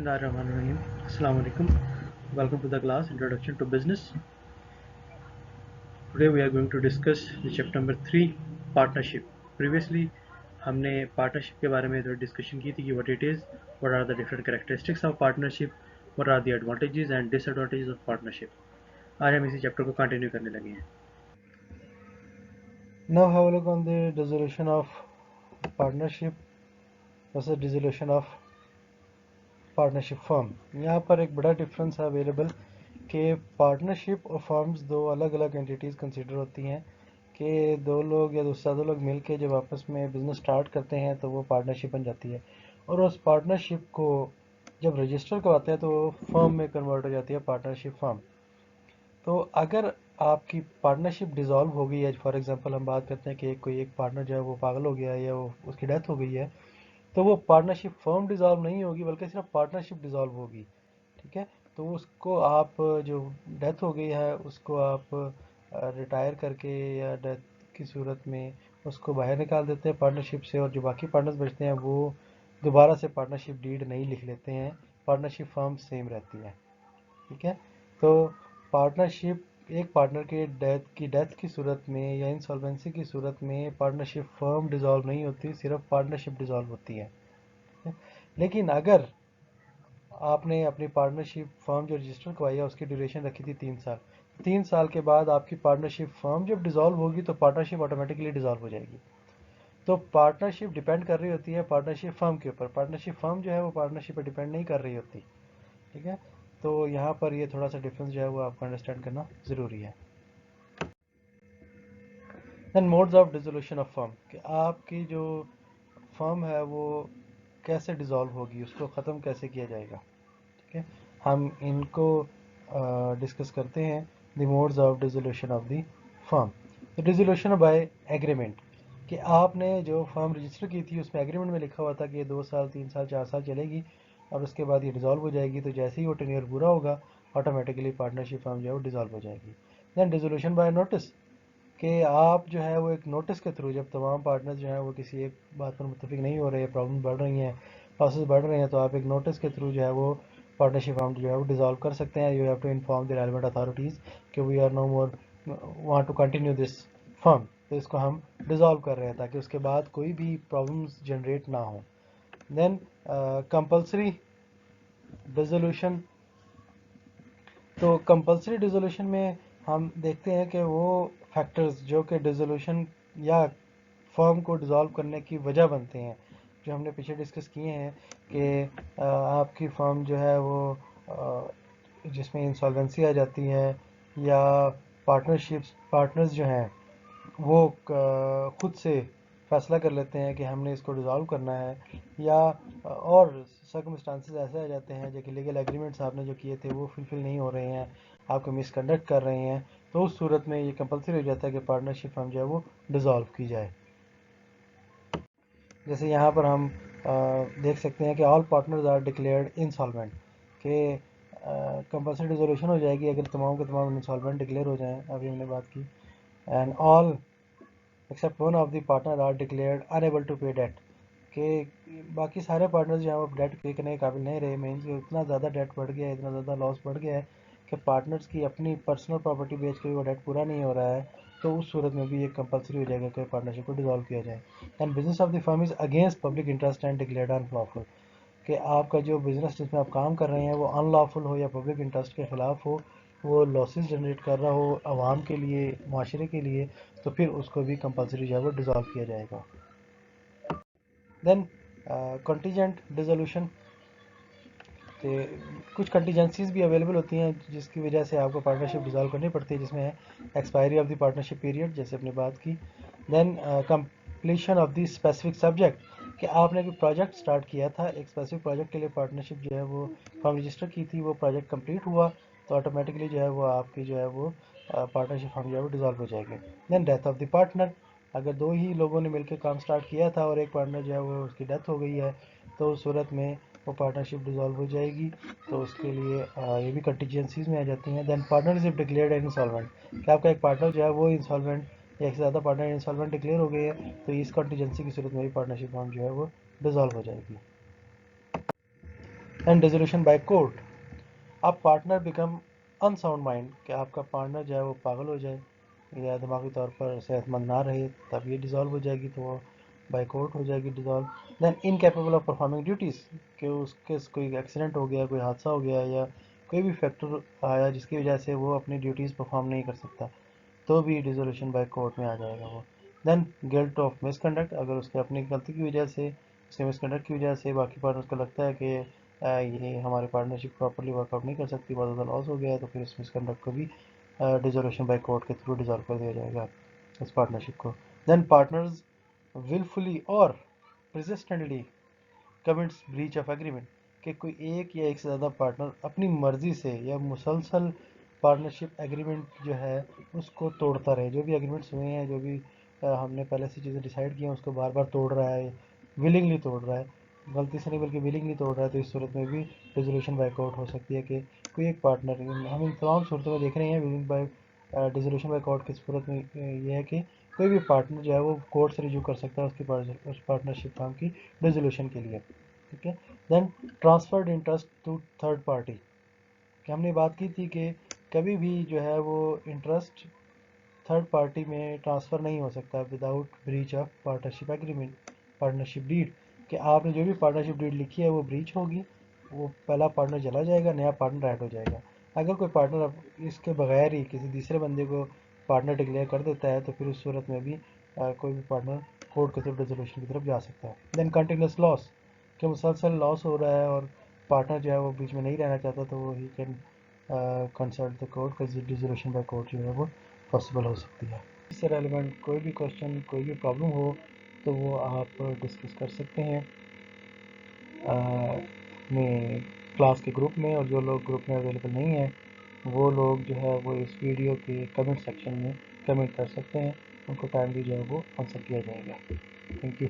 Bismillahirrahmanirrahim. Assalamu alaikum. Welcome to the class Introduction to Business. Today we are going to discuss the chapter number 3 Partnership. Previously हमने partnership के बारे में थोड़ी discussion की थी कि what it is, what are the different characteristics of partnership, what are the advantages and disadvantages of partnership. आज हम इसी chapter को continue करने लगे हैं. Now have a look on the dissolution of partnership versus dissolution of partnership firm. यहाँ पर एक बड़ा डिफरेंस है अवेलेबल कि पार्टनरशिप और फर्म्स दो अलग अलग एंटिटीज़ कंसिडर होती हैं कि दो लोग या ज़्यादा लोग मिलके जब आपस में बिज़नेस स्टार्ट करते हैं तो वो पार्टनरशिप बन जाती है, और उस पार्टनरशिप को जब रजिस्टर करवाते हैं तो वो फर्म में कन्वर्ट हो जाती है, पार्टनरशिप फर्म। तो अगर आपकी पार्टनरशिप डिज़ोल्व हो गई है, फॉर एग्जांपल हम बात करते हैं कि कोई एक पार्टनर जो है वो पागल हो गया है या वो उसकी डेथ हो गई है, तो वो पार्टनरशिप फर्म डिज़ोल्व नहीं होगी बल्कि सिर्फ पार्टनरशिप डिज़ोल्व होगी। ठीक है, तो उसको आप जो डेथ हो गई है उसको आप रिटायर करके या डेथ की सूरत में उसको बाहर निकाल देते हैं पार्टनरशिप से, और जो बाकी पार्टनर्स बचते हैं वो दोबारा से पार्टनरशिप डीड नहीं लिख लेते हैं, पार्टनरशिप फर्म सेम रहती है। ठीक है, तो पार्टनरशिप एक पार्टनर के डेथ की सूरत में या इंसॉल्वेंसी की सूरत में पार्टनरशिप फर्म डिज़ोल्व नहीं होती, सिर्फ पार्टनरशिप डिज़ोल्व होती है। लेकिन अगर आपने अपनी पार्टनरशिप फर्म जो रजिस्टर करवाई है उसकी ड्यूरेशन रखी थी 3 साल, 3 साल के बाद आपकी पार्टनरशिप फर्म जब डिज़ोल्व होगी तो पार्टनरशिप ऑटोमेटिकली डिज़ोल्व हो जाएगी। तो पार्टनरशिप डिपेंड कर रही होती है पार्टनरशिप फर्म के ऊपर, पार्टनरशिप फर्म जो है वो पार्टनरशिप पर डिपेंड नहीं कर रही होती। ठीक है, तो यहाँ पर ये थोड़ा सा डिफरेंस जो है वो आपको अंडरस्टैंड करना ज़रूरी है। Then modes of dissolution of firm, कि आपकी जो फर्म है वो कैसे डिज़ोल्व होगी, उसको ख़त्म कैसे किया जाएगा। ठीक है, हम इनको डिस्कस करते हैं। The modes of dissolution of the firm. तो डिसोल्यूशन बाय एग्रीमेंट, कि आपने जो फर्म रजिस्टर की थी उसमें एग्रीमेंट में लिखा हुआ था कि ये 2 साल 3 साल 4 साल चलेगी और उसके बाद ये डिज़ोल्व हो जाएगी, तो जैसे ही वो टेन्योर पूरा होगा ऑटोमेटिकली पार्टनरशिप फर्म जो है वो डिज़ोल्व हो जाएगी। दैन डिसोल्यूशन बाय नोटिस, कि आप जो है वो एक नोटिस के थ्रू, जब तमाम पार्टनर्स जो हैं वो किसी एक बात पर मुत्तफिक नहीं हो रहे, प्रॉब्लम बढ़ रही हैं, लॉसेस बढ़ रहे हैं, तो आप एक नोटिस के थ्रू जो है वो पार्टनरशिप फर्म जो है वो डिज़ोल्व कर सकते हैं। You have to inform the relevant authorities कि we are no more want to continue this firm, तो इसको हम डिज़ोल्व कर रहे हैं ताकि उसके बाद कोई भी प्रॉब्लम्स जनरेट ना हो। देन कंपल्सरी डिसोल्यूशन, तो कंपल्सरी डिसोल्यूशन में हम देखते हैं कि वो फैक्टर्स जो कि डिसोल्यूशन या फर्म को डिज़ोल्व करने की वजह बनते हैं, जो हमने पीछे डिस्कस किए हैं कि आपकी फर्म जो है वो जिसमें इंसॉल्वेंसी आ जाती है, या पार्टनर्स जो हैं वो खुद से फैसला कर लेते हैं कि हमने इसको डिज़ोल्व करना है, या और सर्कमस्टांसेस ऐसे आ जाते हैं जो कि लीगल एग्रीमेंट्स आपने जो किए थे वो फुलफिल नहीं हो रहे हैं, आपको मिसकंडक्ट कर रहे हैं, तो उस सूरत में ये कंपलसरी हो जाता है कि पार्टनरशिप फर्म जो है वो डिज़ोल्व की जाए। जैसे यहाँ पर हम देख सकते हैं कि all partners are declared insolvent, कि कंपलसरी डिसोल्यूशन हो जाएगी अगर तमाम के तमाम इंसॉल्वेंट डिक्लेयर हो जाएं, अभी हमने बात की। And all except one of the partner are declared unable to pay debt, कि बाकी सारे पार्टनर्स जो हैं वो डेट पे करने के काबिल नहीं रहे, मीन्स कि इतना ज़्यादा डेट बढ़ गया है, इतना ज़्यादा लॉस बढ़ गया है कि पार्टनर्स की अपनी पर्सनल प्रॉपर्टी बेच के वो डेट पूरा नहीं हो रहा है, तो उस सूरत में भी ये कंपलसरी हो जाएगा कि पार्टनरशिप को डिसॉल्व किया जाए। And business of the firm is against public interest and declared unlawful, कि आपका जो बिज़नेस जिसमें आप काम कर रहे हैं वो अनलॉफुल हो या पब्लिक इंटरेस्ट के ख़िलाफ़ हो, वो लॉसेस जनरेट कर रहा हो आवाम के लिए, माशरे के लिए, तो फिर उसको भी कंपलसरी जो है वो डिज़ोल्व किया जाएगा। देन कंटीजेंट डिसोल्यूशन, तो कुछ कंटीजेंसीज भी अवेलेबल होती हैं जिसकी वजह से आपको पार्टनरशिप डिज़ोल्व करनी पड़ती है, जिसमें है expiry of the partnership period, जैसे अपनी बात की। Then completion of the specific subject, कि आपने कोई प्रोजेक्ट स्टार्ट किया था, एक स्पेसिफिक प्रोजेक्ट के लिए पार्टनरशिप जो है वो फॉर्म रजिस्टर की थी, वो प्रोजेक्ट कंप्लीट हुआ तो ऑटोमेटिकली जो है वो आपकी जो है वो पार्टनरशिप फॉर्म जो है वो डिज़ोल्व हो जाएगी। Then death of the partner, अगर दो ही लोगों ने मिलकर काम स्टार्ट किया था और एक पार्टनर जो है वो उसकी डेथ हो गई है, तो उस सूरत में वो पार्टनरशिप डिज़ोल्व हो जाएगी, तो उसके लिए ये भी कंटीजेंसीज में आ जाती हैं। देन पार्टनरशिप डिक्लेयर्ड इंसॉल्वेंट, कि आपका एक पार्टनर जो है वो इंसॉल्वेंट या एक से ज़्यादा पार्टनर इंसॉल्वेंट डिक्लेयर हो गए हैं, तो इस कंटीजेंसी की सूरत में भी पार्टनरशिप फॉर्म जो है वो डिज़ोल्व हो जाएगी। एंड डिसोल्यूशन बाय कोर्ट, अब पार्टनर बिकम अनसाउंड माइंड, कि आपका पार्टनर जो है वो पागल हो जाए या दिमागी तौर पर सेहतमंद ना रहे, तब ये डिज़ोल्व हो जाएगी, तो वो बाय कोर्ट हो जाएगी dissolve. Then incapable of performing duties, कि उसके कोई एक्सीडेंट हो गया, कोई हादसा हो गया, या कोई भी फैक्टर आया जिसकी वजह से वो अपनी ड्यूटीज़ परफॉर्म नहीं कर सकता, तो भी डिसोल्यूशन बाय कोर्ट में आ जाएगा वो। देन गिल्ट ऑफ मिसकंडक्ट, अगर उसके अपनी गलती की वजह से, उसके मिसकंडक्ट की वजह से बाकी पार्टनर्स को लगता है कि ये हमारी पार्टनरशिप प्रॉपर्ली वर्कआउट नहीं कर सकती, बहुत ज़्यादा लॉस हो गया है, तो फिर इस मिसकंडक्ट को भी डिसोल्यूशन बाय कोर्ट के थ्रू डिसॉल्व कर दिया जाएगा इस पार्टनरशिप को। देन पार्टनर्स willfully और persistently commits breach of agreement, कि कोई एक या एक से ज़्यादा पार्टनर अपनी मर्जी से या मुसलसल पार्टनरशिप एग्रीमेंट जो है उसको तोड़ता रहे, जो भी एग्रीमेंट्स हुए हैं, जो भी हमने पहले से चीज़ें डिसाइड की हैं, उसको बार बार तोड़ रहा है, विलिंगली तोड़ रहा है, गलती से नहीं बल्कि विलिंगली तोड़ रहा है, तो इस सूरत में भी डिसोल्यूशन बाय कोर्ट हो सकती है, कि कोई एक पार्टनर, हम इन तमाम सूरतों में देख रहे हैं willing bye dissolution by court की सूरत में ये है कि कोई भी पार्टनर जो है वो कोर्ट से रिज्यू कर सकता है उसकी उस पार्टनरशिप फर्म की डिसोल्यूशन के लिए, ठीक है। Then transferred interest to third party, कि हमने बात की थी कि कभी भी जो है वो इंटरेस्ट थर्ड पार्टी में ट्रांसफ़र नहीं हो सकता without breach of partnership agreement, partnership deed, कि आपने जो भी पार्टनरशिप डीड लिखी है वो ब्रीच होगी, वो पहला पार्टनर चला जाएगा, नया पार्टनर ऐड हो जाएगा। अगर कोई पार्टनर अब इसके बगैर ही किसी तीसरे बंदे को पार्टनर डिक्लेयर कर देता है, तो फिर उस सूरत में भी कोई भी पार्टनर कोर्ट के थ्रू रेजोल्यूशन की तरफ जा सकता है। देन कंटिन्यूस लॉस, कि मुसलसल लॉस हो रहा है और पार्टनर जो है वो बीच में नहीं रहना चाहता, तो वो he can consult the court, का डिसोल्यूशन बाय कोर्ट जो है वो पॉसिबल हो सकती है। इससे रेलिवेंट कोई भी क्वेश्चन, कोई भी प्रॉब्लम हो, तो वो आप डिस्कस कर सकते हैं अपने क्लास के ग्रुप में, और जो लोग ग्रुप में अवेलेबल नहीं हैं वो लोग जो है वो इस वीडियो के कमेंट सेक्शन में कमेंट कर सकते हैं, उनको टाइमली जो है वो आंसर किया जाएगा। Thank you.